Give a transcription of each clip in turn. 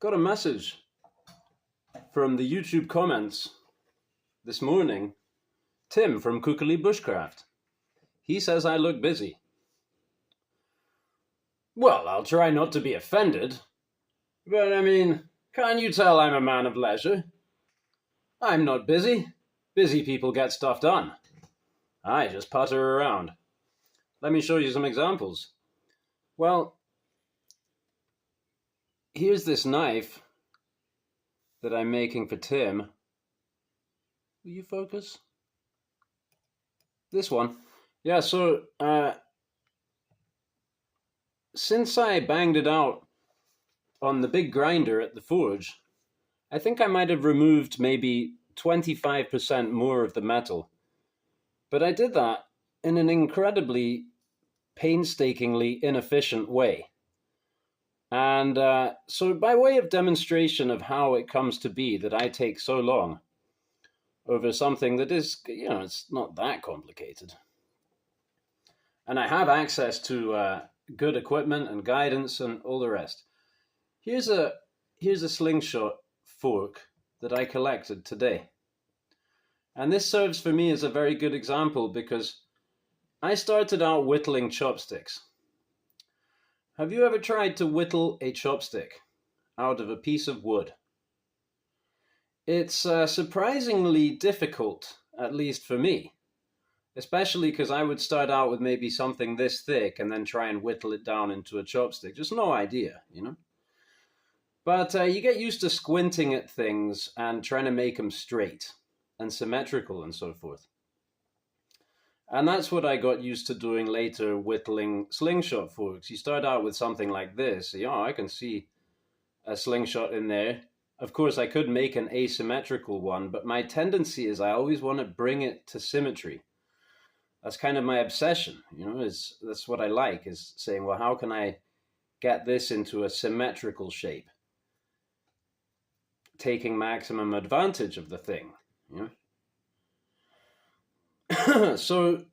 Got a message from the YouTube comments this morning. Tim from Kukuli Bushcraft. He says I look busy. Well, I'll try not to be offended. But I mean, can't you tell I'm a man of leisure? I'm not busy. Busy people get stuff done. I just putter around. Let me show you some examples. Well, here's this knife that I'm making for Tim. Will you focus? This one. Yeah, so since I banged it out on the big grinder at the forge, I think I might have removed maybe 25% more of the metal. But I did that in an incredibly painstakingly inefficient way. And so by way of demonstration of how it comes to be that I take so long over something that is, it's not that complicated. And I have access to good equipment and guidance and all the rest. Here's a slingshot fork that I collected today. And this serves for me as a very good example because I started out whittling chopsticks. Have you ever tried to whittle a chopstick out of a piece of wood? It's surprisingly difficult, at least for me, especially because I would start out with maybe something this thick and then try and whittle it down into a chopstick. Just no idea, But you get used to squinting at things and trying to make them straight and symmetrical and so forth. And that's what I got used to doing later whittling slingshot forks. You start out with something like this. I can see a slingshot in there. Of course, I could make an asymmetrical one, but my tendency is I always want to bring it to symmetry. That's kind of my obsession, that's what I like, is saying, well, how can I get this into a symmetrical shape? Taking maximum advantage of the thing, So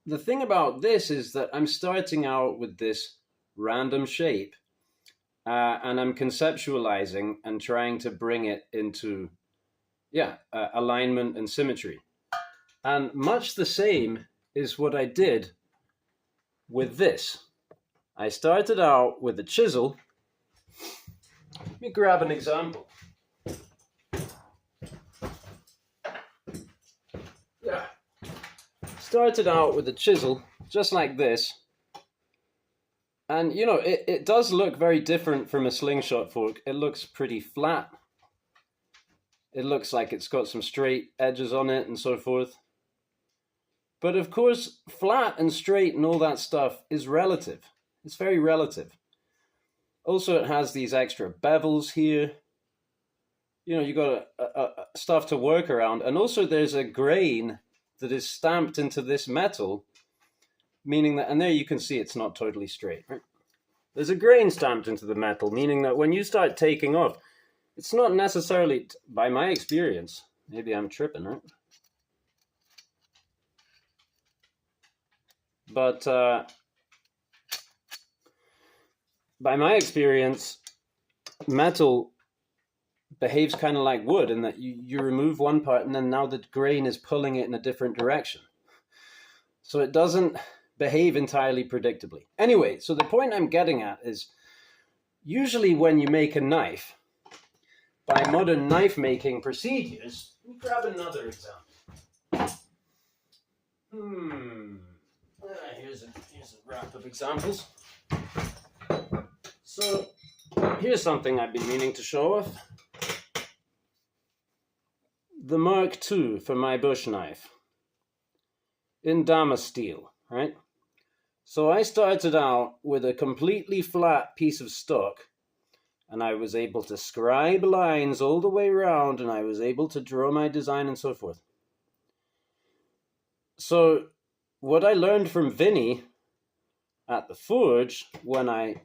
the thing about this is that I'm starting out with this random shape and I'm conceptualizing and trying to bring it into, alignment and symmetry. And much the same is what I did with this. I started out with a chisel. Let me grab an example. Started out with a chisel, just like this. And, it does look very different from a slingshot fork. It looks pretty flat. It looks like it's got some straight edges on it and so forth. But of course, flat and straight and all that stuff is relative. It's very relative. Also, it has these extra bevels here. You got stuff to work around. And also there's a grain that is stamped into this metal, meaning that, and there you can see it's not totally straight, right? There's a grain stamped into the metal, meaning that when you start taking off, it's not necessarily, by my experience, maybe I'm tripping, right? But by my experience, metal behaves kind of like wood in that you remove one part and then now the grain is pulling it in a different direction. So it doesn't behave entirely predictably. Anyway, so the point I'm getting at is usually when you make a knife, by modern knife making procedures, let me grab another example. Here's a wrap of examples. So here's something I've been meaning to show off. The Mark II for my bush knife in Damasteel, right? So I started out with a completely flat piece of stock and I was able to scribe lines all the way around and I was able to draw my design and so forth. So what I learned from Vinny at the forge when I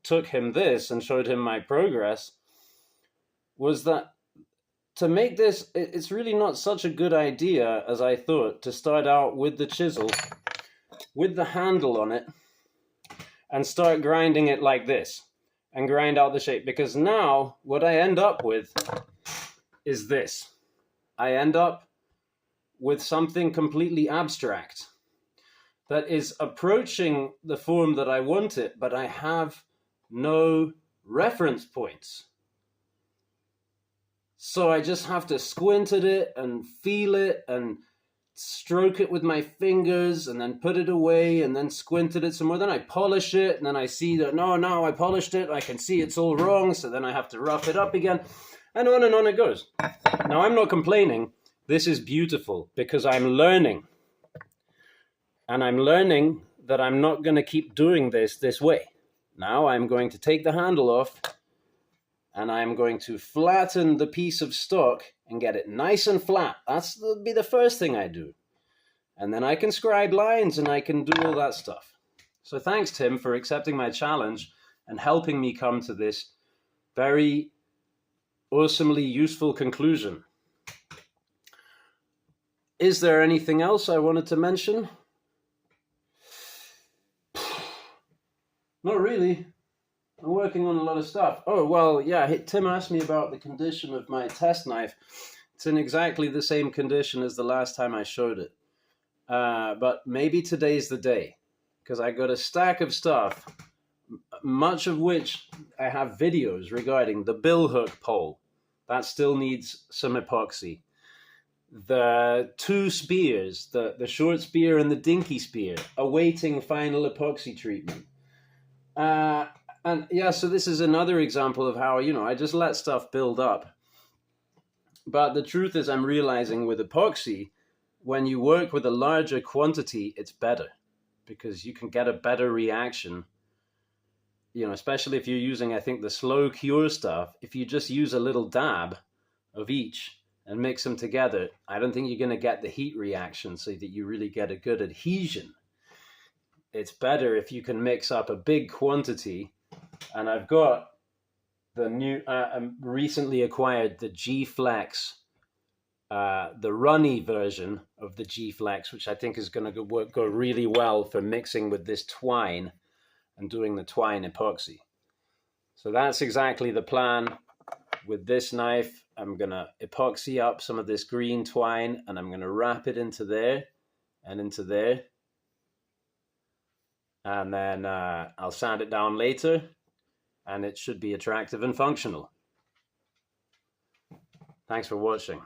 took him this and showed him my progress was that to make this, it's really not such a good idea as I thought to start out with the chisel, with the handle on it, and start grinding it like this and grind out the shape. Because now what I end up with is this. I end up with something completely abstract that is approaching the form that I want it, but I have no reference points. So I just have to squint at it and feel it and stroke it with my fingers and then put it away and then squint at it some more. Then I polish it and then I see that, no, I polished it. I can see it's all wrong. So then I have to rough it up again, and on it goes. Now, I'm not complaining. This is beautiful because I'm learning. And I'm learning that I'm not going to keep doing this way. Now I'm going to take the handle off and I'm going to flatten the piece of stock and get it nice and flat. That'll be the first thing I do. And then I can scribe lines and I can do all that stuff. So thanks, Tim, for accepting my challenge and helping me come to this very awesomely useful conclusion. Is there anything else I wanted to mention? Not really. I'm working on a lot of stuff. Oh, well, yeah, Tim asked me about the condition of my test knife. It's in exactly the same condition as the last time I showed it. But maybe today's the day, because I got a stack of stuff, much of which I have videos regarding. The billhook pole, that still needs some epoxy. The two spears, the short spear and the dinky spear, awaiting final epoxy treatment. And yeah, so this is another example of how, I just let stuff build up. But the truth is, I'm realizing with epoxy, when you work with a larger quantity, it's better because you can get a better reaction. Especially if you're using, I think, the slow cure stuff. If you just use a little dab of each and mix them together, I don't think you're going to get the heat reaction so that you really get a good adhesion. It's better if you can mix up a big quantity. And I've got the new, recently acquired the G-Flex, the runny version of the G-Flex, which I think is going to go really well for mixing with this twine and doing the twine epoxy. So that's exactly the plan with this knife. I'm going to epoxy up some of this green twine and I'm going to wrap it into there and into there. And then I'll sand it down later and it should be attractive and functional. Thanks for watching.